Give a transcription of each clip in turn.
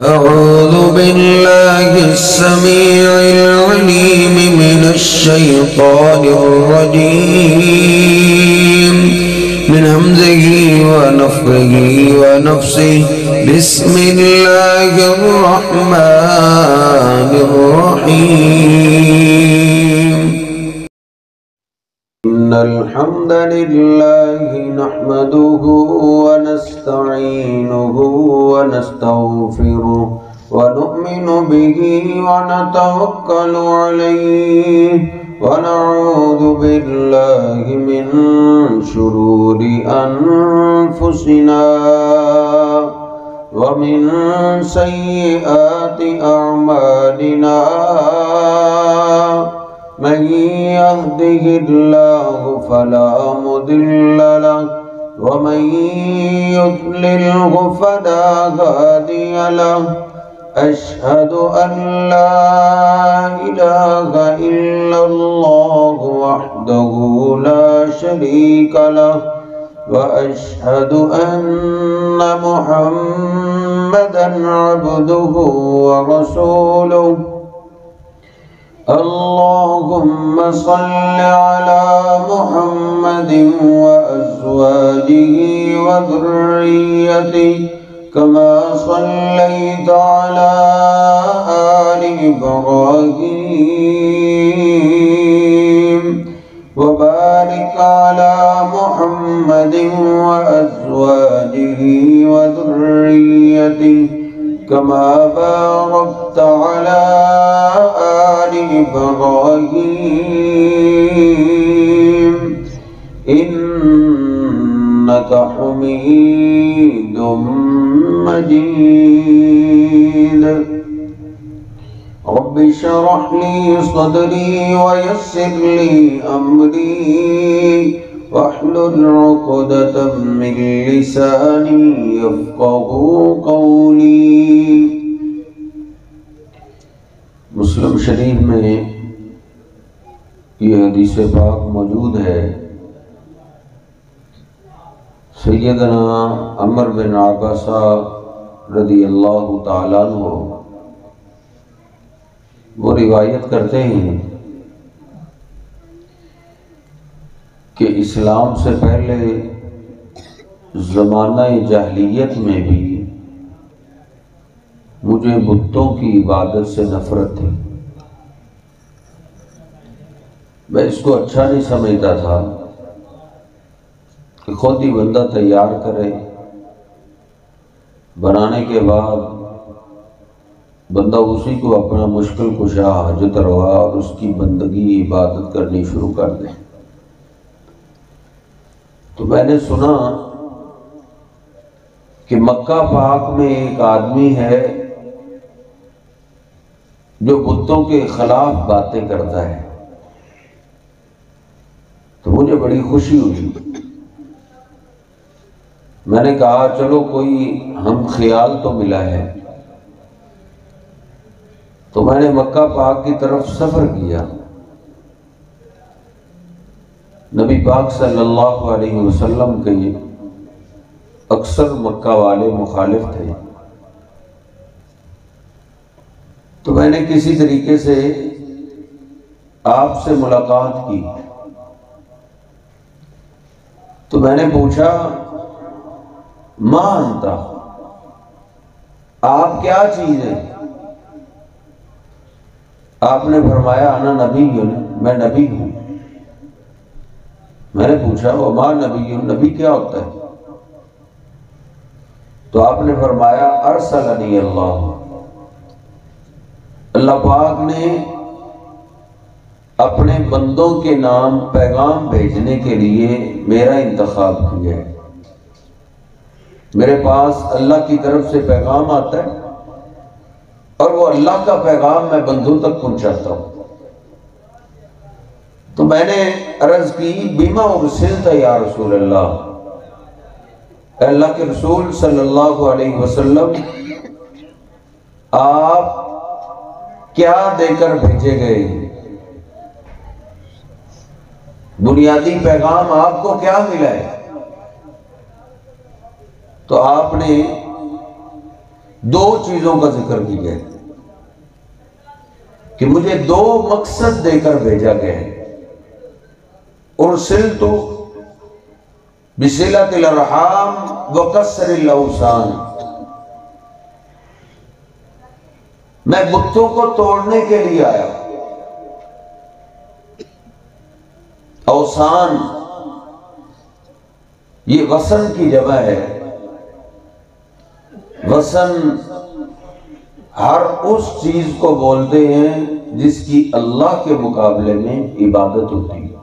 أعوذ بالله السميع العليم من الشيطان الرجيم من همزه ونفخه ونفسه بسم الله الرحمن الرحيم إن الحمد لله نحمده ونستعينه ونستغفره ونؤمن به ونتوكل عليه ونعوذ بالله من شرور أنفسنا ومن سيئات أعمالنا من يهده الله فلا مضل له ومن يضلله فلا هادي له أشهد أن لا إله إلا الله وحده لا شريك له وأشهد أن محمدًا عبده ورسوله اللهم صل على محمد وأزواجه وذريته كما صليت على آل إبراهيم وبارك على محمد وأزواجه وذريته كما باركت على آل إبراهيم إنك حميد مجيد رب اشرح لي صدري ويسر لي أمري واحلل عقدة من لساني يفقهوا قولي۔ مسلم شریف میں یہ حدیث پاک موجود ہے، سیدنا عمر بن عباسہ رضی اللہ تعالیٰ عنہ وہ روایت کرتے ہیں کہ اسلام سے پہلے زمانہ جاہلیت میں بھی مجھے بتوں کی عبادت سے نفرت تھی۔ میں اس کو اچھا نہیں سمجھتا تھا کہ خود ہی بندہ تیار کرے، بنانے کے بعد بندہ اسی کو اپنا مشکل کشا حاجت روا اور اس کی بندگی عبادت کرنی شروع کر دے۔ تو میں نے سنا کہ مکہ پاک میں ایک آدمی ہے جو بتوں کے خلاف باتیں کرتا ہے، تو مجھے بڑی خوشی ہوئی۔ میں نے کہا چلو کوئی ہم خیال تو ملا ہے، تو میں نے مکہ پاک کی طرف سفر کیا۔ نبی پاک صلی اللہ علیہ وسلم کے اکثر مکہ والے مخالف تھے، تو میں نے کسی طریقے سے آپ سے ملاقات کی۔ تو میں نے پوچھا ما انتا، آپ کیا چیز ہیں؟ آپ نے فرمایا انا نبی، میں نبی ہوں۔ میں نے پوچھا وما نبی، نبی کیا ہوتا ہے؟ تو آپ نے فرمایا ارسلنی اللہ، اللہ پاک نے اپنے بندوں کے نام پیغام بھیجنے کے لیے میرا انتخاب کیا ہے۔ میرے پاس اللہ کی طرف سے پیغام آتا ہے اور وہ اللہ کا پیغام میں بندوں تک پہنچاتا ہوں۔ تو میں نے عرض کی بما ارسلت یا رسول اللہ، اے اللہ کے رسول صلی اللہ علیہ وسلم آپ کیا دے کر بھیجے گئے؟ بنیادی پیغام آپ کو کیا ملا ہے؟ تو آپ نے دو چیزوں کا ذکر کیا ہے کہ مجھے دو مقصد دے کر بھیجا گیا ہے۔ ارسلت بصلۃ الارحام وکسر الاوثان، میں بتوں کو توڑنے کے لیے آیا۔ اوثان یہ وثن کی جمع ہے۔ وثن ہر اس چیز کو بولتے ہیں جس کی اللہ کے مقابلے میں عبادت ہوتی ہے۔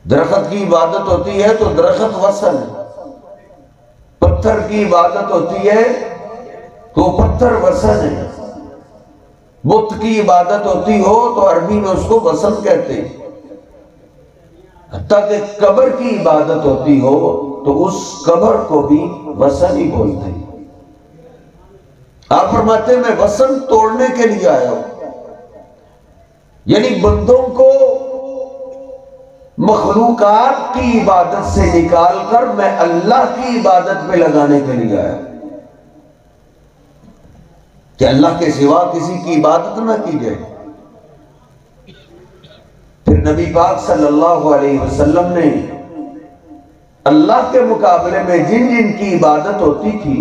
درخت کی عبادت ہوتی ہے تو درخت وثن ہے، پتھر کی عبادت ہوتی ہے تو پتھر وثن ہے، بت کی عبادت ہوتی ہو تو عربی میں اس کو وثن کہتے ہیں، حتیٰ کہ قبر کی عبادت ہوتی ہو تو اس قبر کو بھی وثن ہی بولتے ہیں۔ آپ فرماتے ہیں میں وثن توڑنے کے لیے آیا ہوں، یعنی بندوں کو مخلوقات کی عبادت سے نکال کر میں اللہ کی عبادت پہ لگانے کے لیے آیا کہ اللہ کے سوا کسی کی عبادت نہ کی جائے۔ پھر نبی پاک صلی اللہ علیہ وسلم نے اللہ کے مقابلے میں جن جن کی عبادت ہوتی تھی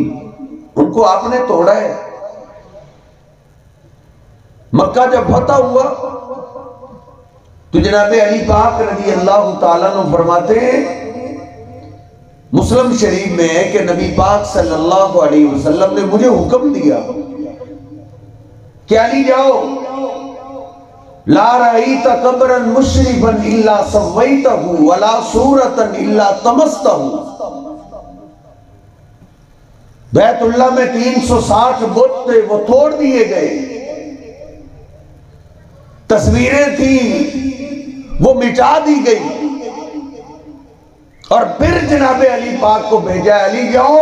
ان کو آپ نے توڑا ہے۔ مکہ جب فتح ہوا تو جناب علی پاک رضی اللہ تعالیٰ عنہ فرماتے ہیں، مسلم شریف میں ہے کہ نبی پاک صلی اللہ علیہ وسلم نے مجھے حکم دیا کہ علی جاؤ، لا رأیت قبرا مشرفا الا سویتہ ولا صورتا الا طمستہ۔ بیت اللہ میں 360 بت تھے، وہ توڑ دیے گئے، تصویریں تھیں وہ مٹا دی گئی، اور پھر جناب علی پاک کو بھیجا، علی جاؤ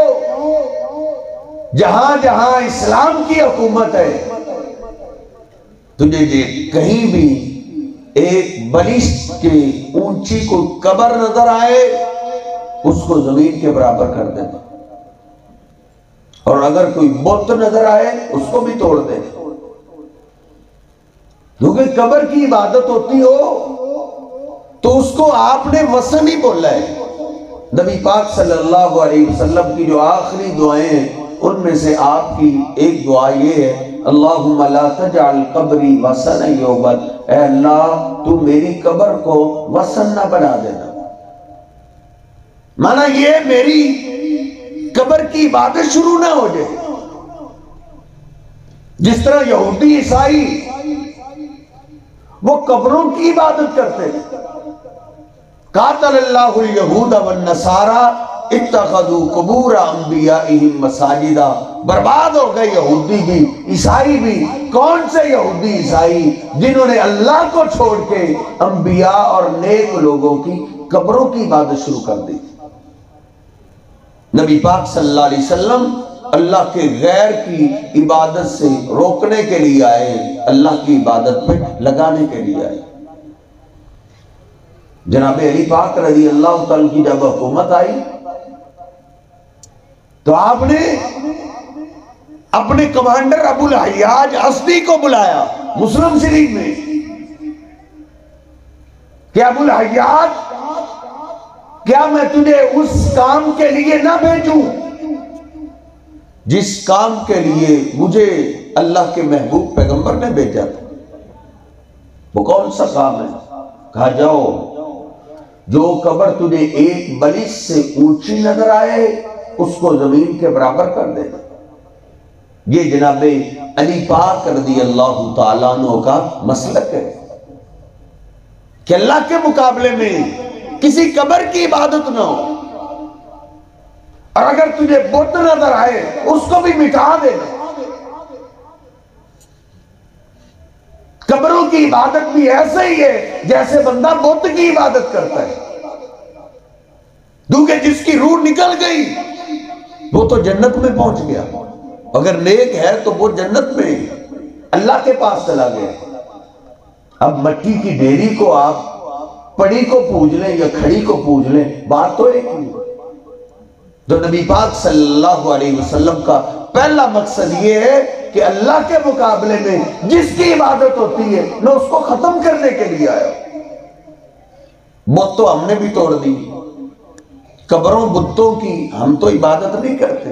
جہاں جہاں اسلام کی حکومت ہے تجھے کہیں بھی ایک بلشت کی اونچی کو قبر نظر آئے اس کو زمین کے برابر کر دے، اور اگر کوئی بت نظر آئے اس کو بھی توڑ دے، کیونکہ قبر کی عبادت ہوتی ہو تو اس کو آپ نے وثن ہی بولا ہے۔ نبی پاک صلی اللہ علیہ وسلم کی جو آخری دعائیں ہیں ان میں سے آپ کی ایک دعا یہ ہے، اللہم لا تجعل قبری وثنا یعبد، اے اللہ تو میری قبر کو وثن نہ بنا دینا، مانا یہ میری قبر کی عبادت شروع نہ ہو جائے۔ جس طرح یہودی عیسائی وہ قبروں کی عبادت کرتے ہیں، قاتل اللہ الیہود والنصارى اتخذوا قبور انبیائہم مساجدا، برباد ہو گئے یہودی بھی عیسائی بھی۔ کون سے یہودی عیسائی جنہوں نے اللہ کو چھوڑ کے انبیاء اور نیک لوگوں کی قبروں کی عبادت شروع کر دی۔ نبی پاک صلی اللہ علیہ وسلم اللہ کے غیر کی عبادت سے روکنے کے لیے آئے، اللہ کی عبادت پہ لگانے کے لیے آئے۔ جناب علی پاک رضی اللہ تعالیٰ کی جب حکومت آئی تو آپ نے اپنے کمانڈر ابو الحیاج اسدی کو بلایا مسلم شریف میں کہ ابو الحیاج کیا میں تجھے اس کام کے لیے نہ بھیجوں جس کام کے لیے مجھے اللہ کے محبوب پیغمبر نے بھیجا تھا؟ وہ کون سا کام ہے؟ کہا جاؤ جو قبر تجھے ایک بلش سے اونچی نظر آئے اس کو زمین کے برابر کر دے۔ یہ جناب علی پاک رضی اللہ تعالیٰ عنہ کا مسلک ہے کہ اللہ کے مقابلے میں کسی قبر کی عبادت نہ ہو، اور اگر تجھے بت نظر آئے اس کو بھی مٹا دینا۔ قبروں کی عبادت بھی ایسے ہی ہے جیسے بندہ بت کی عبادت کرتا ہے، کیونکہ جس کی روح نکل گئی وہ تو جنت میں پہنچ گیا، اگر نیک ہے تو وہ جنت میں اللہ کے پاس چلا گیا۔ اب مٹی کی ڈھیری کو آپ پڑی کو پوج لیں یا کھڑی کو پوج لیں، بات تو ایک ہی، تو نبی پاک صلی اللہ علیہ وسلم کا پہلا مقصد یہ ہے کہ اللہ کے مقابلے میں جس کی عبادت ہوتی ہے نہ اس کو ختم کرنے کے لیے آیا۔ بت تو ہم نے بھی توڑ دی، قبروں بتوں کی ہم تو عبادت نہیں کرتے،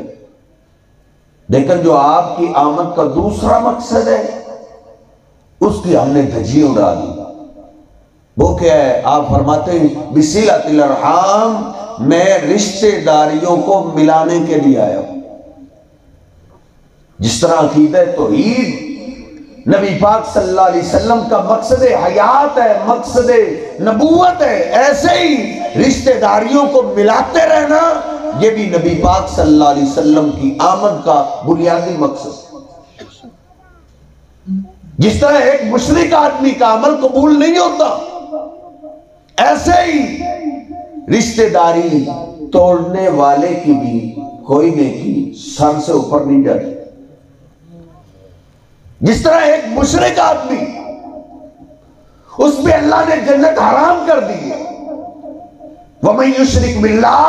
لیکن جو آپ کی آمد کا دوسرا مقصد ہے اس کی ہم نے دھجی اڑا دی۔ وہ کیا ہے؟ آپ فرماتے ہیں بصلۃ الارحام، میں رشتے داریوں کو ملانے کے لیے آیا ہوں۔ جس طرح عقیدہ توحید نبی پاک صلی اللہ علیہ وسلم کا مقصد حیات ہے، مقصد نبوت ہے، ایسے ہی رشتے داریوں کو ملاتے رہنا یہ بھی نبی پاک صلی اللہ علیہ وسلم کی آمد کا بنیادی مقصد ہے۔ جس طرح ایک مشرک آدمی کا عمل قبول نہیں ہوتا، ایسے ہی رشتے داری توڑنے والے کی بھی کوئی نیکی سر سے اوپر نہیں جاتی۔ جس طرح ایک مشرک آدمی اس پہ اللہ نے جنت حرام کر دی ہے، وَمَن يُشْرِكْ بِاللَّهِ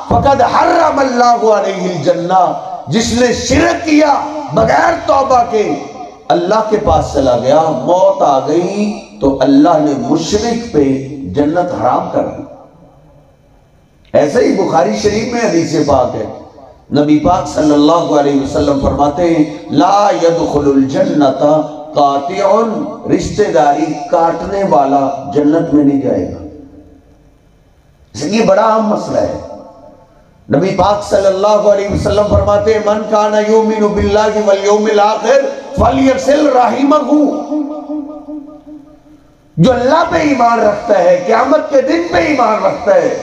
فَقَدْ حَرَّمَ اللَّهُ عَلَيْهِ الْجَنَّةَ، جس نے شرک کیا بغیر توبہ کے اللہ کے پاس چلا گیا، موت آ گئی تو اللہ نے مشرک پہ جنت حرام کر دی۔ ایسے ہی بخاری شریف میں حدیث پاک ہے، نبی پاک صلی اللہ علیہ وسلم فرماتے ہیں لا يدخل الجنت قاطع، رشتہ داری کاٹنے والا جنت میں نہیں جائے گا۔ یہ بڑا عام مسئلہ ہے۔ نبی پاک صلی اللہ علیہ وسلم فرماتے ہیں من کان یؤمن باللہ والیوم الاخر فلیصل رحمہ، جو اللہ پہ ایمان رکھتا ہے، قیامت کے دن پہ ایمان رکھتا ہے،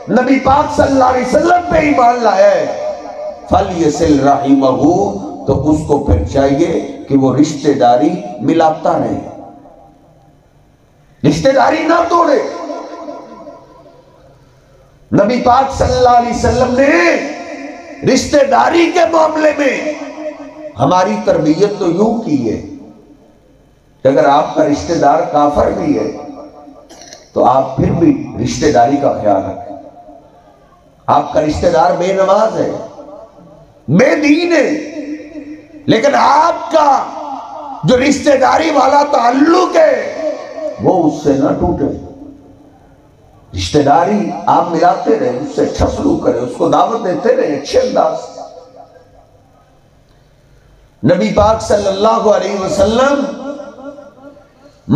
نبی پاک صلی اللہ علیہ وسلم پہ ایمان لایا ہے، فَلْيَسِلْ رَحِمَهُ، تو اس کو پھر چاہیے کہ وہ رشتہ داری ملاتا رہے، رشتہ داری نہ توڑے۔ نبی پاک صلی اللہ علیہ وسلم نے رشتہ داری کے معاملے میں ہماری تربیت تو یوں کی ہے کہ اگر آپ کا رشتہ دار کافر بھی ہے تو آپ پھر بھی رشتہ داری کا خیال رکھیں۔ آپ کا رشتہ دار بے نماز ہے، بے دین ہے، لیکن آپ کا جو رشتہ داری والا تعلق ہے وہ اس سے نہ ٹوٹے۔ رشتہ داری آپ ملاتے رہے، اس سے اچھا سلوک کریں، اس کو دعوت دیتے رہے اچھے انداز سے۔ نبی پاک صلی اللہ علیہ وسلم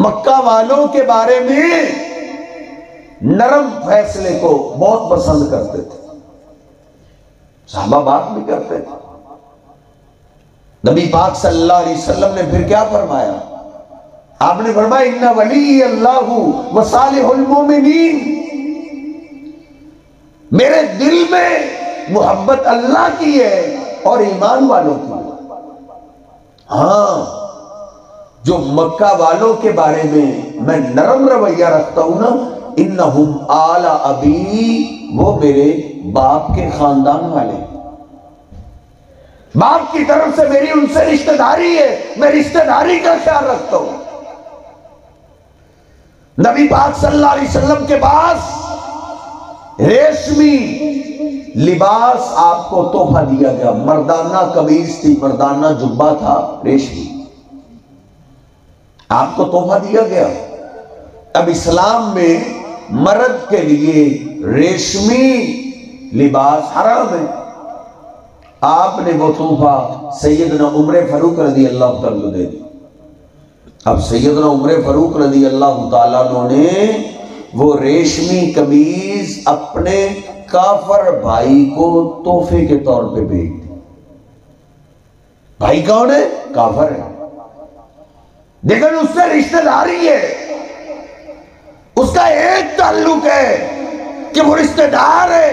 مکہ والوں کے بارے میں نرم فیصلے کو بہت پسند کرتے تھے، صحابہ بات بھی کرتے تھے۔ نبی پاک صلی اللہ علیہ وسلم نے پھر کیا فرمایا؟ آپ نے فرمایا اِنَّ وَلِيَّ اللَّهُ وَصَالِحُ الْمُؤْمِنِينَ، میرے دل میں محبت اللہ کی ہے اور ایمان والوں کی ہے۔ ہاں، جو مکہ والوں کے بارے میں نرم رویہ رکھتا ہوں نا، انہم آل ابی، وہ میرے باپ کے خاندان والے، باپ کی طرف سے میری ان سے رشتہ داری ہے، میں رشتہ داری کا خیال رکھتا ہوں۔ نبی پاک صلی اللہ علیہ وسلم کے پاس ریشمی لباس آپ کو تحفہ دیا گیا، مردانہ قمیص تھی، مردانہ جبہ تھا ریشمی، آپ کو تحفہ دیا گیا۔ اب اسلام میں مرد کے لیے ریشمی لباس حرام ہے، آپ نے وہ تحفہ سیدنا عمر فاروق رضی اللہ تعالیٰ عنہ دے دی۔ اب سیدنا عمر فاروق رضی اللہ تعالیٰ عنہ نے وہ ریشمی قمیض اپنے کافر بھائی کو تحفے کے طور پہ بھیج دی۔ بھائی کون ہے؟ کافر ہے، لیکن اس سے رشتہ داری ہے، اس کا ایک تعلق ہے کہ وہ رشتہ دار ہے،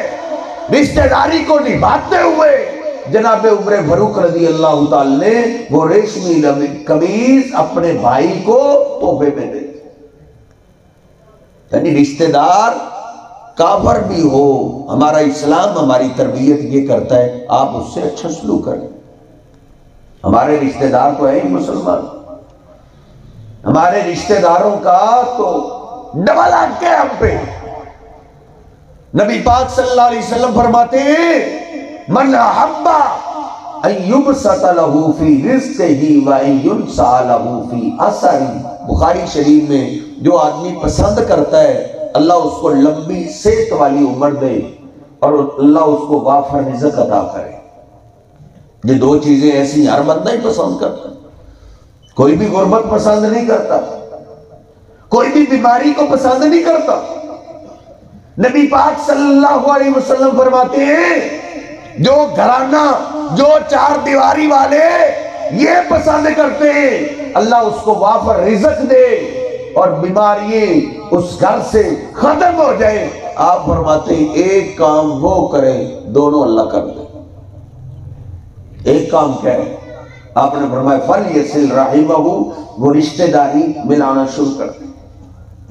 رشتہ داری کو نبھاتے ہوئے جناب عمر فاروق رضی اللہ تعالی نے وہ ریشمی قمیض اپنے بھائی کو تحفے میں دے دی۔ یعنی رشتہ دار کافر بھی ہو، ہمارا اسلام ہماری تربیت یہ کرتا ہے آپ اس سے اچھا سلوک کریں۔ ہمارے رشتہ دار تو ہے ہی مسلمان، ہمارے رشتہ داروں کا تو ڈبل حق ہے ہم پہ، نبی پاک صلی اللہ علیہ وسلم فرماتے ہیں من احب ان یبسط له فی رزقہ و ان ینسى له فی اثرہ، بخاری شریف میں جو آدمی پسند کرتا ہے اللہ اس کو لمبی صحت والی عمر دے اور اللہ اس کو وافر رزق عطا کرے. یہ دو چیزیں ایسی ہر بندہ ہی پسند کرتا، کوئی بھی غربت پسند نہیں کرتا، کوئی بھی بیماری کو پسند نہیں کرتا. نبی پاک صلی اللہ علیہ وسلم فرماتے ہیں جو گھرانہ، جو چار دیواری والے یہ پسند کرتے ہیں اللہ اس کو وافر رزق دے اور بیماری اس گھر سے ختم ہو جائے. آپ فرماتے ہیں ایک کام وہ کرے دونوں اللہ کر دے. ایک کام کیا ہے؟ آپ نے فرمایا فَلْيَصِلْ رَحِمَهُ، وہ رشتہ داری ملانا شروع کر دے.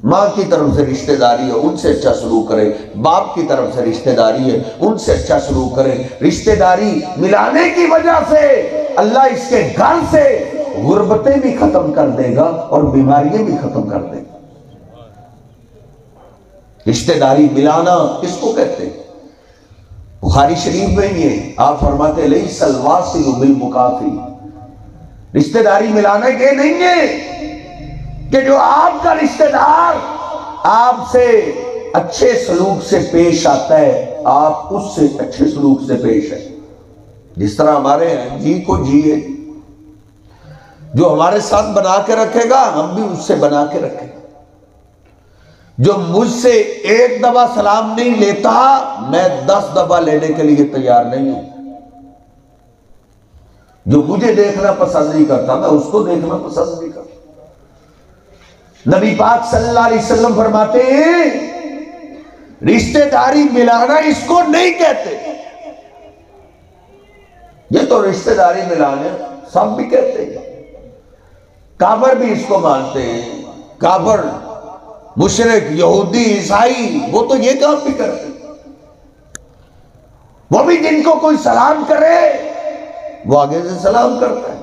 ماں کی طرف سے رشتہ داری ہے ان سے اچھا سلوک کرے، باپ کی طرف سے رشتہ داری ہے ان سے اچھا سلوک کرے. رشتہ داری ملانے کی وجہ سے اللہ اس کے گھر سے غربتیں بھی ختم کر دے گا اور بیماریاں بھی ختم کر دے گا. رشتہ داری ملانا کس کو کہتے ہیں؟ بخاری شریف میں یہ آپ فرماتے لیس الواصل بالمکافی، رشتہ داری ملانا یہ نہیں ہے کہ جو آپ کا رشتہ دار آپ سے اچھے سلوک سے پیش آتا ہے آپ اس سے اچھے سلوک سے پیش ہے. جس طرح ہمارے ہیں جی کو جیے، جو ہمارے ساتھ بنا کے رکھے گا ہم بھی اس سے بنا کے رکھیں. جو مجھ سے ایک دفعہ سلام نہیں لیتا میں 10 دفعہ لینے کے لیے تیار نہیں ہوں. جو مجھے دیکھنا پسند نہیں کرتا میں اس کو دیکھنا پسند نہیں کرتا. نبی پاک صلی اللہ علیہ وسلم فرماتے ہیں رشتہ داری ملانا اس کو نہیں کہتے. یہ تو رشتہ داری ملانے سب بھی کہتے ہیں، کافر بھی اس کو مانتے ہیں. کافر، مشرک، یہودی، عیسائی وہ تو یہ کام بھی کرتے ہیں. وہ بھی جن کو کوئی سلام کرے وہ آگے سے سلام کرتا ہے،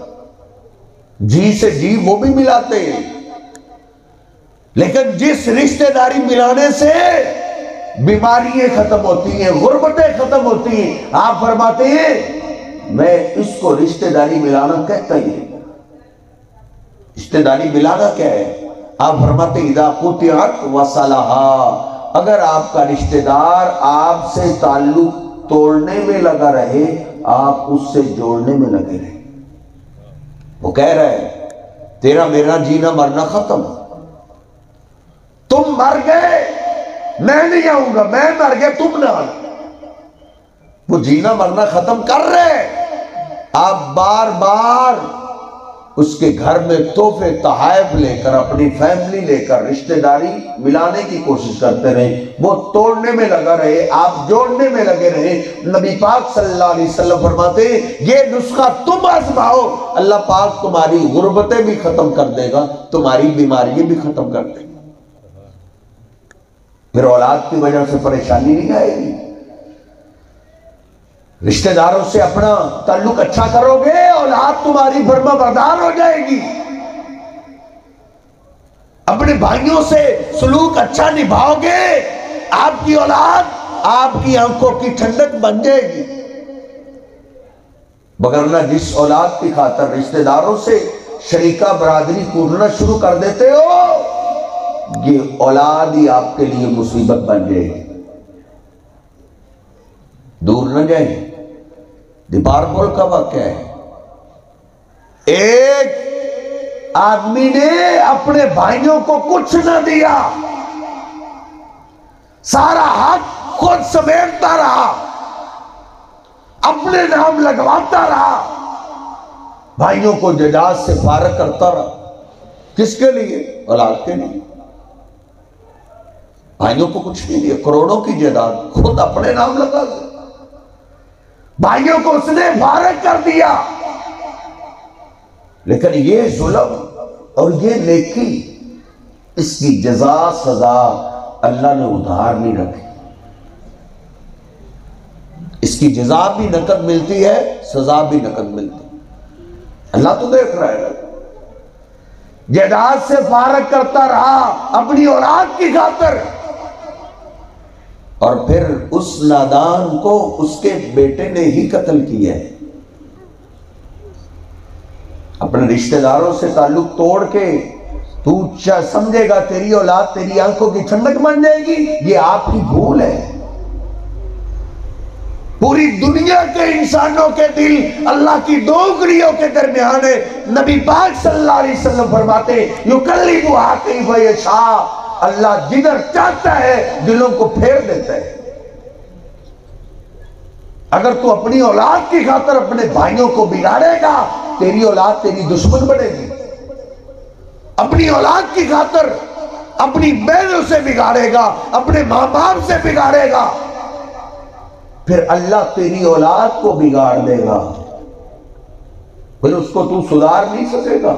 جی سے جی وہ بھی ملاتے ہیں. لیکن جس رشتہ داری ملانے سے بیماریاں ختم ہوتی ہیں، غربتیں ختم ہوتی ہیں، آپ فرماتے ہیں میں اس کو رشتہ داری ملانا کہتا ہی نہیں. رشتہ داری ملانا کیا ہے؟ آپ فرماتے ہیں اذا قطعت وصلها، اگر آپ کا رشتہ دار آپ سے تعلق توڑنے میں لگا رہے آپ اس سے جوڑنے میں لگے رہے. وہ کہہ رہا ہے تیرا میرا جینا مرنا ختم، تم مر گئے میں نہیں آؤں گا، میں مر گیا تم نہ آنا. وہ جینا مرنا ختم کر رہے. آپ بار بار اس کے گھر میں تحفے تحائف لے کر اپنی فیملی لے کر رشتہ داری ملانے کی کوشش کرتے رہے، وہ توڑنے میں لگا رہے آپ جوڑنے میں لگے رہے. نبی پاک صلی اللہ علیہ وسلم فرماتے ہیں یہ نسخہ تم آزماؤ اللہ پاک تمہاری غربتیں بھی ختم کر دے گا، تمہاری بیماریاں بھی ختم کر دے گا. پھر اولاد کی وجہ سے پریشانی نہیں آئے گی. رشتہ داروں سے اپنا تعلق اچھا کرو گے اولاد تمہاری فرما بردار ہو جائے گی. اپنے بھائیوں سے سلوک اچھا نبھاؤ گے آپ کی اولاد آپ کی آنکھوں کی ٹھنڈک بن جائے گی. وگرنہ جس اولاد کی خاطر رشتہ داروں سے شریکہ برادری ٹوٹنا شروع کر دیتے ہو یہ اولاد ہی آپ کے لیے مصیبت بن جائے گی. دور نہ جائیں. دیپارپول کا واقعہ ہے، ایک آدمی نے اپنے بھائیوں کو کچھ نہ دیا، سارا حق خود سمیٹتا رہا، اپنے نام لگواتا رہا، بھائیوں کو جائیداد سے فارغ کرتا رہا. کس کے لیے؟ اولاد کے لیے. بھائیوں کو کچھ نہیں دیا، کروڑوں کی جائیداد خود اپنے نام لگا دیا، بھائیوں کو اس نے فارغ کر دیا. لیکن یہ ظلم اور یہ نیکی اس کی جزا سزا اللہ نے ادھار نہیں رکھی. اس کی جزا بھی نقد ملتی ہے، سزا بھی نقد ملتی ہے. اللہ تو دیکھ رہا ہے. جائیداد سے فارغ کرتا رہا اپنی اولاد کی خاطر. اور پھر اس نادان کو اس کے بیٹے نے ہی قتل کیا ہے۔ اپنے رشتہ داروں سے تعلق توڑ کے تو سمجھے گا تیری اولاد تیری آنکھوں کی ٹھنڈک بن جائے گی، یہ آپ کی بھول ہے۔ پوری دنیا کے انسانوں کے دل اللہ کی دو انگلیوں کے درمیان ہے۔ نبی پاک صلی اللہ علیہ وسلم فرماتے یقلبھا کیف یشاء، اللہ جدھر چاہتا ہے دلوں کو پھیر دیتا ہے۔ اگر تو اپنی اولاد کی خاطر اپنے بھائیوں کو بگاڑے گا، تیری اولاد تیری دشمن بنے گی۔ اپنی اولاد کی خاطر اپنی بہنوں سے بگاڑے گا، اپنے ماں باپ سے بگاڑے گا، پھر اللہ تیری اولاد کو بگاڑ دے گا، پھر اس کو تو سدھار نہیں سکے گا۔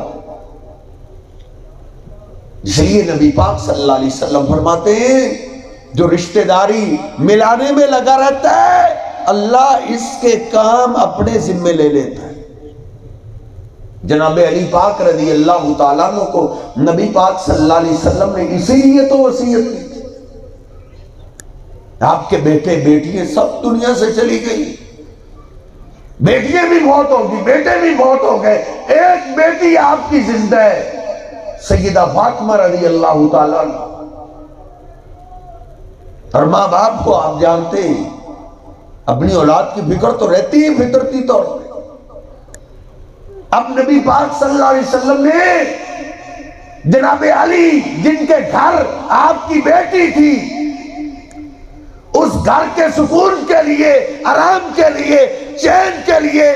اس لیے نبی پاک صلی اللہ علیہ وسلم فرماتے ہیں جو رشتہ داری ملانے میں لگا رہتا ہے اللہ اس کے کام اپنے ذمے لے لیتا ہے۔ جناب علی پاک رضی اللہ تعالیٰ عنہ کو نبی پاک صلی اللہ علیہ وسلم نے اسی لیے تو وصیت کی، آپ کے بیٹے بیٹیاں سب دنیا سے چلی گئی، بیٹیاں بھی بہت ہوگی، بیٹے بھی بہت ہو گئے، ایک بیٹی آپ کی زندہ ہے، سیدہ فاطمہ رضی اللہ تعالیٰ عنہ۔ اور ماں باپ کو آپ جانتے ہیں اپنی اولاد کی فکر تو رہتی ہے فطرتی طور پہ۔ اب نبی پاک صلی اللہ علیہ وسلم نے جناب علی جن کے گھر آپ کی بیٹی تھی، اس گھر کے سکون کے لیے، آرام کے لیے، چین کے لیے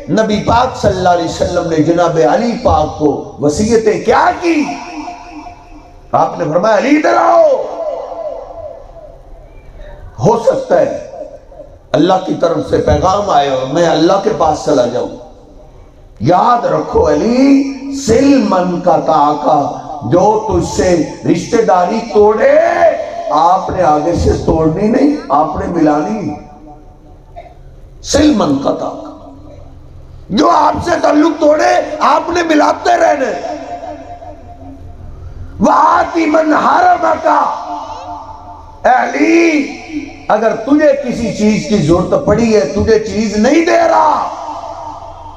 نبی پاک صلی اللہ علیہ وسلم نے جناب علی پاک کو وصیتیں کیا کی؟ آپ نے فرمایا علی ادھر آؤ، ہو سکتا ہے اللہ کی طرف سے پیغام آئے اور میں اللہ کے پاس چلا جاؤں۔ یاد رکھو علی، سل من کا تعاقہ، جو تجھ سے رشتہ داری توڑے آپ نے آگے سے توڑنی نہیں، آپ نے ملانی۔ سل من کا تعاقہ، جو آپ سے تعلق توڑے آپ نے ملاتے رہنے۔ وَآتِ مَنْ حَرَمَكَ، اے علی اگر تجھے کسی چیز کی ضرورت پڑی ہے، تجھے چیز نہیں دے رہا،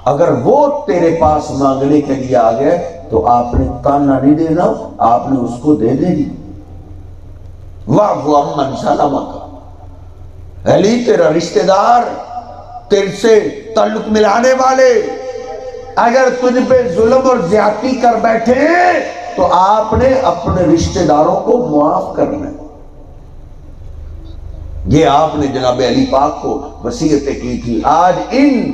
اگر وہ تیرے پاس مانگنے کے لیے آ گئے تو آپ نے تانا نہیں دینا، آپ نے اس کو دے دینی۔ وَاعْفُ عَمَّنْ ظَلَمَكَ، علی تیرا رشتہ دار، تیرے سے تعلق ملانے والے اگر تجھ پہ ظلم اور زیادتی کر بیٹھے تو آپ نے اپنے رشتہ داروں کو معاف کرنا ہے۔ یہ آپ نے جناب علی پاک کو وصیتیں کی تھی۔ آج ان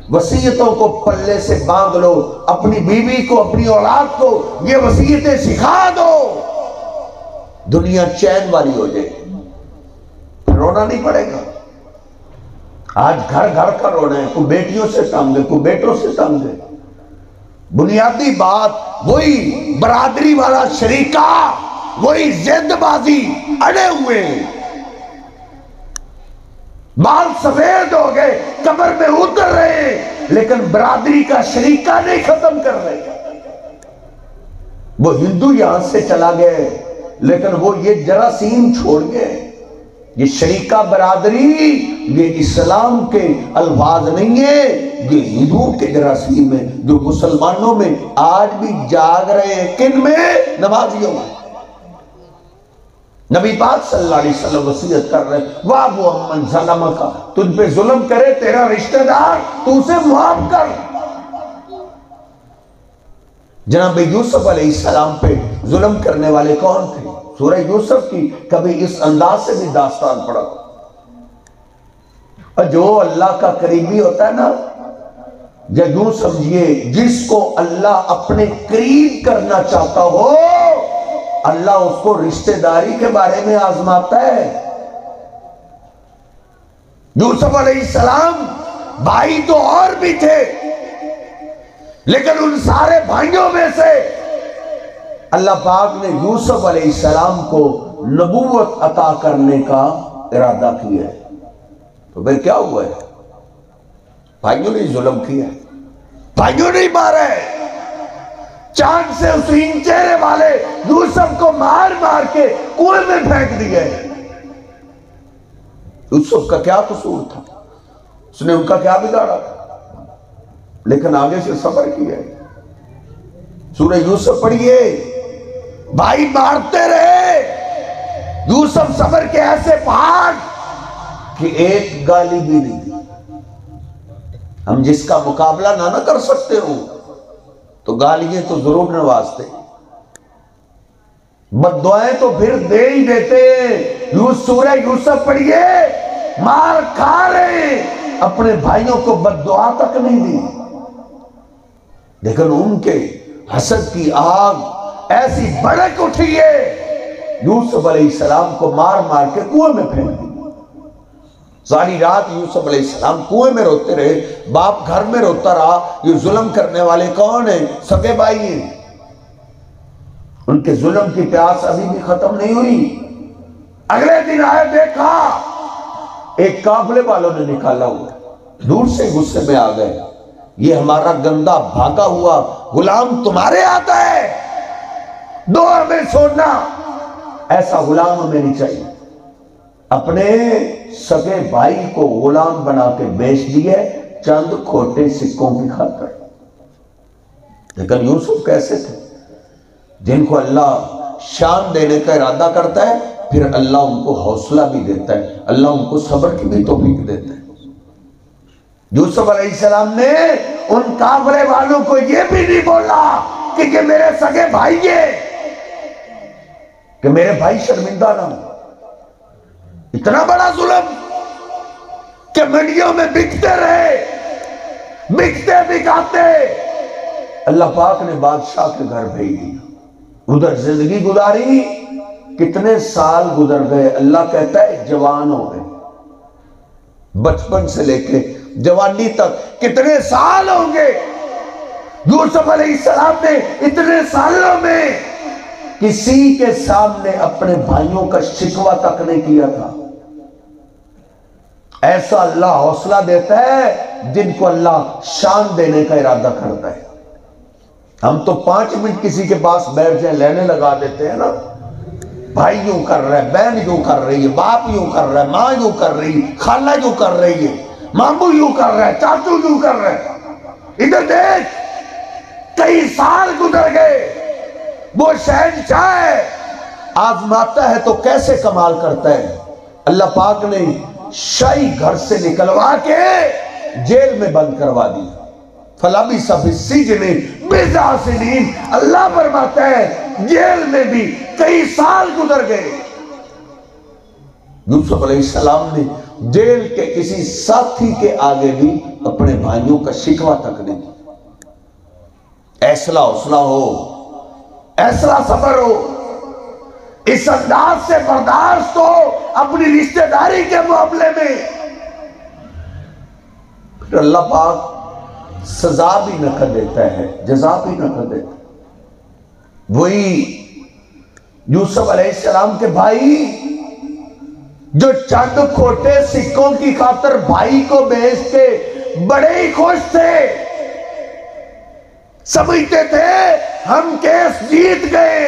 وصیتوں کو پلے سے باندھ لو، اپنی بیوی کو، اپنی اولاد کو یہ وصیتیں سکھا دو، دنیا چین والی ہو جائے، رونا نہیں پڑے گا۔ آج گھر گھر کا رونا ہے، کوئی بیٹیوں سے تنگ ہے، کوئی بیٹوں سے تنگ ہے۔ بنیادی بات وہی برادری والا شریکہ، وہی زد بازی اڑے ہوئے ہیں، بال سفید ہو گئے، قبر میں اتر رہے ہیں، لیکن برادری کا شریکہ نہیں ختم کر رہے۔ وہ ہندو یہاں سے چلا گئے لیکن وہ یہ جراثیم چھوڑ گئے۔ یہ شریکہ برادری یہ اسلام کے الفاظ نہیں ہے، یہ ہندوؤں کے جراثیم ہیں جو مسلمانوں میں آج بھی جاگ رہے ہیں۔ کن میں؟ نمازیوں میں۔ نبی پاک صلی اللہ علیہ وسلم وصیت کر رہے ہیں وَاعْفُ عَمَّنْ ظَلَمَكَ، تجھ پہ ظلم کرے تیرا رشتہ دار، تو اسے معاف کر۔ جناب یوسف علیہ السلام پہ ظلم کرنے والے کون تھے؟ سورہ یوسف کی کبھی اس انداز سے بھی داستان پڑھا۔ اور جو اللہ کا قریبی ہوتا ہے نا، یا یوں سمجھیے جس کو اللہ اپنے قریب کرنا چاہتا ہو، اللہ اس کو رشتہ داری کے بارے میں آزماتا ہے۔ یوسف علیہ السلام بھائی تو اور بھی تھے، لیکن ان سارے بھائیوں میں سے اللہ پاک نے یوسف علیہ السلام کو نبوت عطا کرنے کا ارادہ کیا ہے۔ تو پھر کیا ہوا ہے؟ بھائیوں نے ظلم کیا ہے، بھائیوں نے مارا ہے۔ چاند سے اسین چہرے والے یوسف کو مار مار کے کنویں میں پھینک دیا ہے۔ یوسف کا کیا قصور تھا؟ اس نے ان کا کیا بگاڑا؟ لیکن آگے سے صبر کیا۔ سورہ یوسف پڑھیے، بھائی مارتے رہے، یوسف صبر کے ایسے پہاڑ کہ ایک گالی بھی نہیں دی۔ ہم جس کا مقابلہ نہ کر سکتے ہوں تو گالیاں تو ضرور نوازتے، بد دعائیں تو پھر دے ہی دیتے ہیں۔ سورہ یوسف پڑھیے، مار کھا رہے ہیں، اپنے بھائیوں کو بد دعا تک نہیں دی، لیکن ان کے حسد کی آگ ایسی بھڑک اٹھی ہے، یوسف علیہ السلام کو مار مار کے کنویں میں پھینک دی۔ ساری رات یوسف علیہ السلام کنویں میں روتے رہے، باپ گھر میں روتا رہا۔ یہ ظلم کرنے والے کون ہیں؟ سگے بھائی ہیں۔ ان کے ظلم کی پیاس ابھی بھی ختم نہیں ہوئی۔ اگلے دن آئے، دیکھا ایک قافلے والوں نے نکالا ہوا، دور سے غصے میں آ گئے، یہ ہمارا گندا بھاگا ہوا غلام تمہارے آتا ہے، دو ہمیں چھوڑنا، ایسا غلام ہمیں نہیں چاہیے۔ اپنے سگے بھائی کو غلام بنا کے بیچ دیے چند کھوٹے سکوں کی خاطر۔ لیکن یوسف کیسے تھے؟ جن کو اللہ شان دینے کا ارادہ کرتا ہے، پھر اللہ ان کو حوصلہ بھی دیتا ہے، اللہ ان کو صبر کی بھی توفیق دیتا ہے۔ یوسف علیہ السلام نے ان کافرے والوں کو یہ بھی نہیں بولا کہ یہ میرے سگے بھائی ہیں، کہ میرے بھائی شرمندہ نہ ہوں۔ اتنا بڑا ظلم کہ منڈیوں میں بکتے رہے، بکتے بکاتے، اللہ پاک نے بادشاہ کے گھر بھیج دیا، ادھر زندگی گزاری۔ کتنے سال گزر گئے؟ اللہ کہتا ہے جوان ہو گئے، بچپن سے لے کے جوانی تک کتنے سال ہوں گے؟ یوسف علیہ السلام نے اتنے سالوں میں کسی کے سامنے اپنے بھائیوں کا شکوہ تک نہیں کیا تھا۔ ایسا اللہ حوصلہ دیتا ہے جن کو اللہ شان دینے کا ارادہ کرتا ہے۔ ہم تو 5 منٹ کسی کے پاس بیٹھ جائیں لینے لگا دیتے ہیں نا، بھائی یوں کر رہا ہے، بہن یوں کر رہی ہے، باپ یوں کر رہا ہے، ماں یوں کر رہی ہے، خالہ یوں کر رہی ہے، ماموں یوں کر رہا ہے، چاچو یوں کر رہا ہے۔ ادھر دیکھ، کئی سال گزر گئے، وہ شہنشاہ ہے، آزماتا ہے تو کیسے کمال کرتا ہے۔ اللہ پاک نے شاہی گھر سے نکلوا کے جیل میں بند کروا دی۔ فَلَبِثَ فِي السِّجْنِ بِضْعَ سِنِينَ، اللہ فرماتا ہے جیل میں بھی کئی سال گزر گئے۔ یوسف علیہ السلام نے جیل کے کسی ساتھی کے آگے بھی اپنے بھائیوں کا شکوہ تک نہیں کیا۔ ایسا حوصلہ ہو، ایسا صبر ہو، اس انداز سے برداشت ہو اپنی رشتہ داری کے معاملے میں، پھر اللہ پاک سزا بھی نہ کر دیتا ہے، جزا بھی نہ کر دیتا ہے۔ وہی یوسف علیہ السلام کے بھائی جو چند کھوٹے سکوں کی خاطر بھائی کو بیچ کے بڑے ہی خوش تھے، سمجھتے تھے ہم کیس جیت گئے،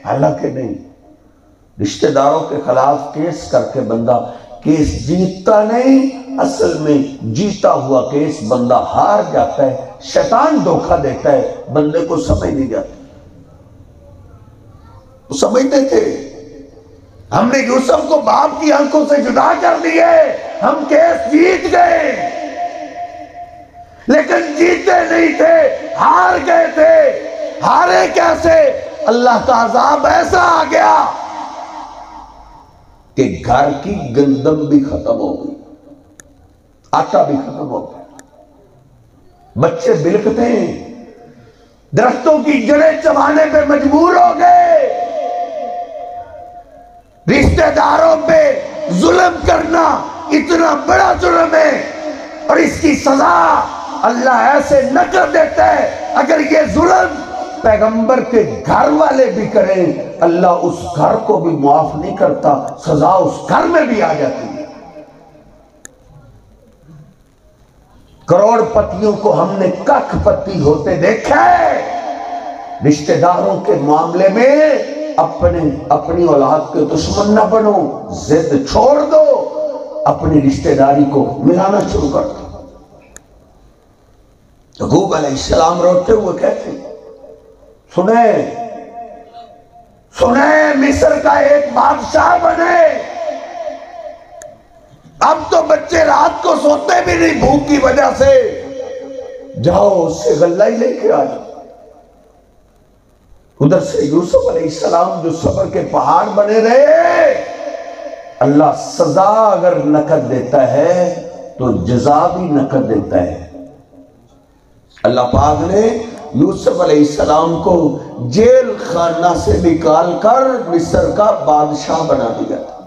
حالانکہ نہیں۔ رشتہ داروں کے خلاف کیس کر کے بندہ کیس جیتتا نہیں، اصل میں جیتا ہوا کیس بندہ ہار جاتا ہے، شیطان دھوکہ دیتا ہے، بندے کو سمجھ نہیں جاتا۔ وہ سمجھتے تھے ہم نے یوسف کو باپ کی آنکھوں سے جدا کر دیے، ہم کیس جیت گئے، لیکن جیتے نہیں تھے، ہار گئے تھے۔ ہارے کیسے؟ اللہ کا عذاب ایسا آ گیا کہ گھر کی گندم بھی ختم ہو گئی، آٹا بھی ختم ہو گیا، بچے بلکتے ہیں، درختوں کی جڑیں چبانے پہ مجبور ہو گئے۔ رشتہ داروں پہ ظلم کرنا اتنا بڑا ظلم ہے، اور اس کی سزا اللہ ایسے نہ کر دیتا ہے۔ اگر یہ ظلم پیغمبر کے گھر والے بھی کریں، اللہ اس گھر کو بھی معاف نہیں کرتا، سزا اس گھر میں بھی آ جاتی ہے۔ کروڑ پتیوں کو ہم نے ککھ پتی ہوتے دیکھا ہے۔ رشتہ داروں کے معاملے میں اپنی اولاد کے دشمن نہ بنو، ضد چھوڑ دو، اپنی رشتہ داری کو ملانا شروع کر دیا۔ یعقوب علیہ السلام روتے ہوئے کہتے ہیں سنیں مصر کا ایک بادشاہ بنے، اب تو بچے رات کو سوتے بھی نہیں بھوک کی وجہ سے، جاؤ اس سے غلہ ہی لے کے آ جاؤ۔ ادھر سے یوسف علیہ السلام جو صبر کے پہاڑ بنے رہے، اللہ سزا اگر نقد دیتا ہے تو جزا بھی نقد دیتا ہے۔ اللہ پاک نے یوسف علیہ السلام کو جیل خانہ سے نکال کر مصر کا بادشاہ بنا دیا تھا،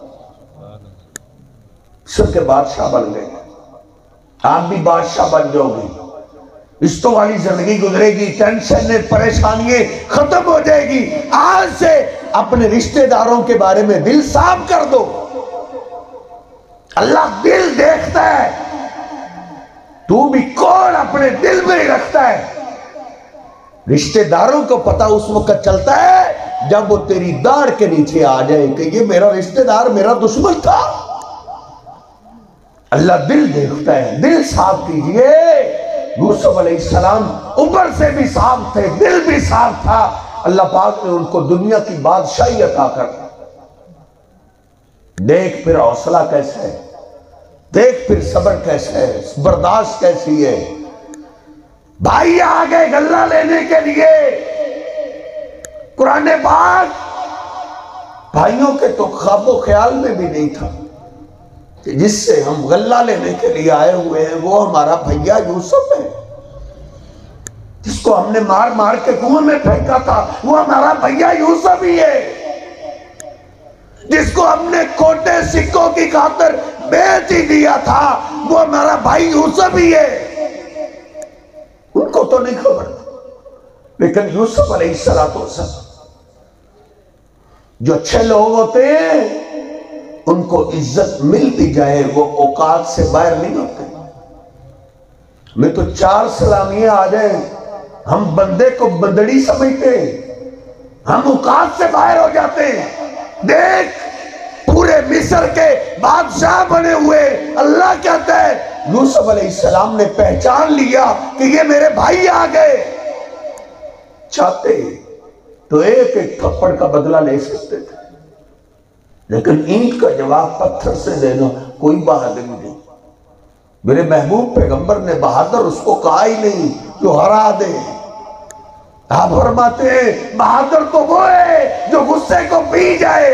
مصر کے بادشاہ بن گئے۔ آپ بھی بادشاہ بن جاؤ گے، عزتوں والی زندگی گزرے گی، ٹینشن پریشانیاں ختم ہو جائے گی۔ آج سے اپنے رشتہ داروں کے بارے میں دل صاف کر دو، اللہ دل دیکھتا ہے، تو بھی کون اپنے دل میں ہی رکھتا ہے۔ رشتہ داروں کو پتہ اس وقت چلتا ہے جب وہ تیری داڑھ کے نیچے آ جائے کہ یہ میرا رشتہ دار میرا دشمن تھا۔ اللہ دل دیکھتا ہے، دل صاف کیجئے۔ یوسف علیہ السلام اوپر سے بھی صاف تھے، دل بھی صاف تھا، اللہ پاک نے ان کو دنیا کی بادشاہی عطا کر دی۔ دیکھ پھر حوصلہ کیسا ہے، دیکھ پھر صبر کیسا ہے، برداشت کیسی ہے۔ بھائی آگے غلہ لینے کے لیے، قرآن پاک بھائیوں کے تو خواب و خیال میں بھی نہیں تھا کہ جس سے ہم غلہ لینے کے لیے آئے ہوئے ہیں وہ ہمارا بھیا یوسف ہے، جس کو ہم نے مار مار کے کنویں میں پھینکا تھا وہ ہمارا بھیا یوسف ہی ہے، جس کو ہم نے کھوٹے سکوں کی خاطر بیچ ہی دیا تھا وہ ہمارا بھائی یوسف ہی ہے۔ ان کو تو نہیں خبر تھا، لیکن یوسف علیہ السلام جو اچھے لوگ ہوتے ہیں ان کو عزت مل بھی جائے وہ اوقات سے باہر نہیں ہوتے۔ میں تو 4 سلامیاں آ جائیں ہم بندے کو بندڑی سمجھتے ہیں، ہم اوقات سے باہر ہو جاتے ہیں۔ دیکھ پورے مصر کے بادشاہ بنے ہوئے، اللہ کہتا ہے یوسف علیہ السلام نے پہچان لیا کہ یہ میرے بھائی آ گئے۔ چاہتے تو ایک ایک تھپڑ کا بدلہ لے سکتے تھے، لیکن اینٹ کا جواب پتھر سے دینا کوئی بہادری نہیں۔ میرے محبوب پیغمبر نے بہادر اس کو کہا ہی نہیں جو ہرا دے۔ آپ فرماتے ہیں بہادر تو وہ ہے جو غصے کو پی جائے،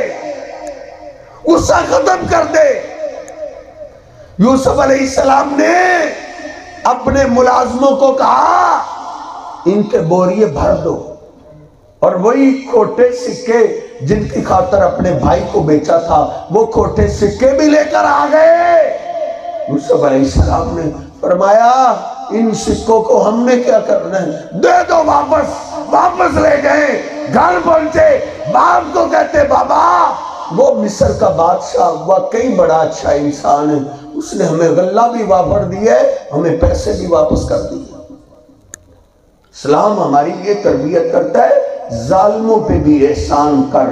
غصہ ختم کر دے۔ یوسف علیہ السلام نے اپنے ملازموں کو کہا ان کے بوریے بھر دو، اور وہی کھوٹے سکے جن کی خاطر اپنے بھائی کو بیچا تھا وہ کھوٹے سکے بھی لے کر آ گئے۔ یوسف علیہ السلام نے فرمایا ان سکوں کو ہم نے کیا کرنا ہے، دے دو واپس لے گئے۔ گھر پہنچے، باپ کو کہتے بابا وہ مصر کا بادشاہ واقعی بڑا اچھا انسان ہے، اس نے ہمیں غلہ بھی واپس دیا ہے، ہمیں پیسے بھی واپس کر دیے۔ اسلام ہماری یہ تربیت کرتا ہے ظالموں پہ بھی احسان کر،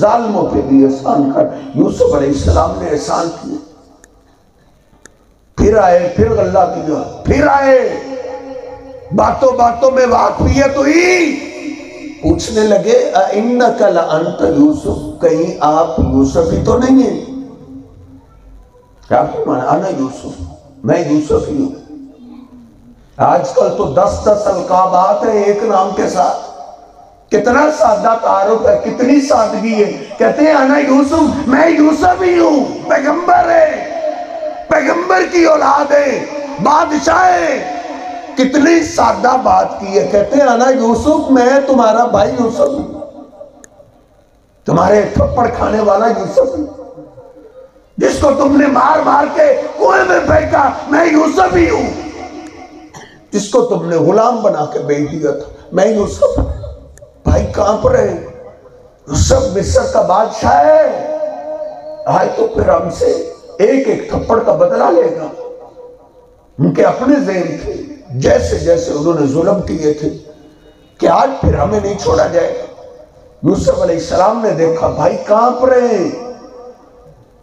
ظالموں پہ بھی احسان کر۔ یوسف علیہ السلام نے احسان کیا، پھر آئے، پھر غلہ کیا، پھر آئے، باتوں باتوں میں واقفیت ہوئی، پوچھنے لگے اِنَّكَ لَأَنْتَ یوسف، کہیں آپ یوسف ہی تو نہیں ہیں؟ کیا فرمانا؟ انا یوسف، میں یوسف ہی ہوں۔ آج کل تو 10 القابات ہیں ایک نام کے ساتھ، کتنا سادہ تعارف ہے، کتنی سادگی ہے، کہتے ہیں انا یوسف، میں یوسف ہی ہوں۔ پیغمبر ہے، پیغمبر کی اولاد ہے، بادشاہ ہے، کتنی سادہ بات کی ہے، کہتے ہیں انا یوسف، میں تمہارا بھائی یوسف ہوں، تمہارے تھپڑ کھانے والا یوسف ہوں، جس کو تم نے مار مار کے کنویں میں پھینکا میں یوسف ہی ہوں، جس کو تم نے غلام بنا کے بیچ دیا تھا میں یوسف ہوں۔ بھائی کہاں پر ہے؟ یوسف مصر کا بادشاہ ہے، آج تو پھر ہم سے ایک ایک تھپڑ کا بدلہ لے گا۔ ان کے اپنے ذہن تھے، جیسے جیسے انہوں نے ظلم کیے تھے کہ آج پھر ہمیں نہیں چھوڑا جائے گا۔ یوسف علیہ السلام نے دیکھا بھائی کہاں پر ہیں،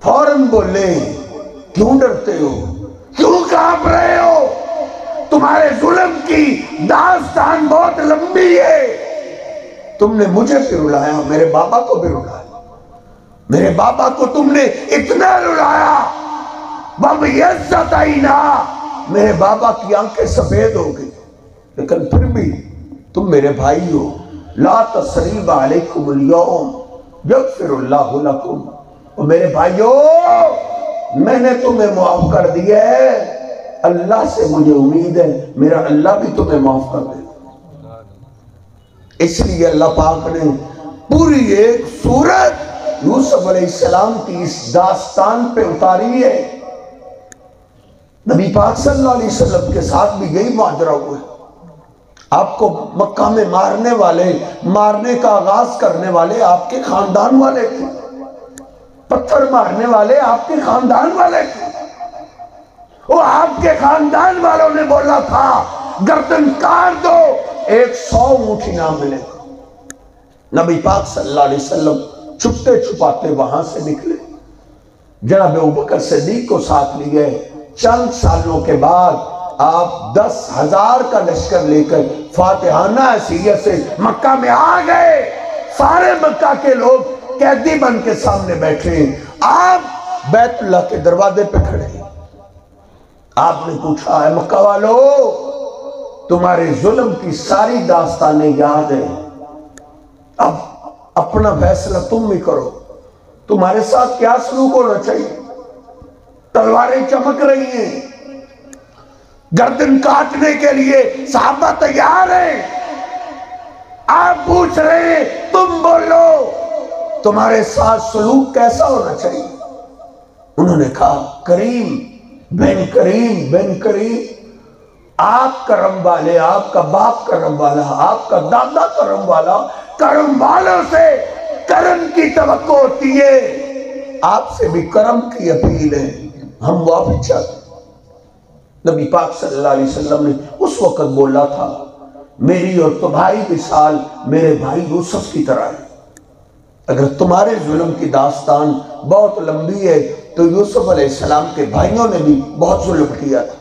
فوراً بولے کیوں ڈرتے ہو؟ کیوں کانپ رہے ہو؟ تمہارے ظلم کی داستان بہت لمبی ہے۔ تم نے مجھے بھی رلایا، میرے بابا کو بھی رلایا، میرے بابا کو تم نے اتنا رلایا، وَبِيَزَّتَيْنَا، میرے بابا کی آنکھیں سفید ہو گئی، لیکن پھر بھی تم میرے بھائی ہو۔ لا تثریب علیکم اليوم یغفر اللہ لکم، اور میرے بھائیو میں نے تمہیں معاف کر دیا ہے، اللہ سے مجھے امید ہے میرا اللہ بھی تمہیں معاف کر دے۔ اس لیے اللہ پاک نے پوری ایک سورت یوسف علیہ السلام کی اس داستان پہ اتاری ہے۔ نبی پاک صلی اللہ علیہ وسلم کے ساتھ بھی یہی ماجرا ہوا ہے۔ آپ کو مکہ میں مارنے کا آغاز کرنے والے آپ کے خاندان والے تھے، پتھر مارنے والے آپ کے خاندان والے تھے، وہ آپ کے خاندان والوں نے بولا تھا گردن کاٹ دو، 100 اونٹ انعام ملے گا۔ نبی پاک صلی اللہ علیہ وسلم چھپتے چھپاتے وہاں سے نکلے، جناب ابوبکر صدیق کو ساتھ لیے۔ چند سالوں کے بعد آپ 10,000 کا لشکر لے کر فاتحانہ حیثیت سے مکہ میں آ گئے۔ سارے مکہ کے لوگ قیدی بن کے سامنے بیٹھے ہیں، آپ بیت اللہ کے دروازے پہ کھڑے ہیں۔ آپ نے پوچھا ہے مکہ والو، تمہارے ظلم کی ساری داستانیں یاد ہیں، اب اپنا فیصلہ تم بھی کرو، تمہارے ساتھ کیا سلوک ہونا چاہیے؟ تلواریں چمک رہی ہیں، گردن کاٹنے کے لیے صحابہ تیار ہیں، آپ پوچھ رہے ہیں تم بولو تمہارے ساتھ سلوک کیسا ہونا چاہیے؟ انہوں نے کہا کریم بن کریم بن کریم، آپ کرم والے، آپ کا باپ کرم والا، آپ کا دادا کرم والا، کرم والوں سے کرم کی توقع ہوتی ہے، آپ سے بھی کرم کی اپیل ہے، ہم معافی چاہتے ہیں۔ نبی پاک صلی اللہ علیہ وسلم نے اس وقت بولا تھا میری اور تمہاری مثال میرے بھائی یوسف کی طرح ہے۔ اگر تمہارے ظلم کی داستان بہت لمبی ہے تو یوسف علیہ السلام کے بھائیوں نے بھی بہت ظلم کیا تھا،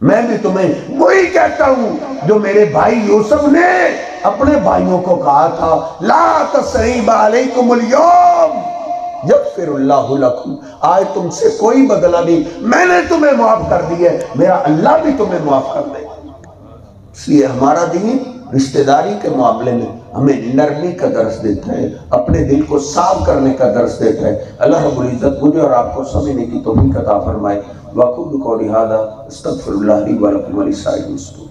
میں بھی تمہیں وہی کہتا ہوں جو میرے بھائی یوسف نے اپنے بھائیوں کو کہا تھا، لا تثریب علیکم اليوم یغفر اللہ لکم، آج تم سے کوئی بدلہ نہیں، میں نے تمہیں معاف کر دیا ہے، میرا اللہ بھی تمہیں معاف کر دے گا۔ اس لیے ہمارا دین رشتہ داری کے معاملے میں ہمیں نرمی کا درس دیتا ہے، اپنے دل کو صاف کرنے کا درس دیتا ہے۔ اللہ رب العزت مجھے اور آپ کو سمجھنے کی توفیق عطا فرمائے۔ وَأَقُولُ قَوْلِي هَٰذَا أَسْتَغْفِرُ اللَّهَ لِي وَلَكُمْ وَلِسَائِرِ الْمُسْلِمِينَ۔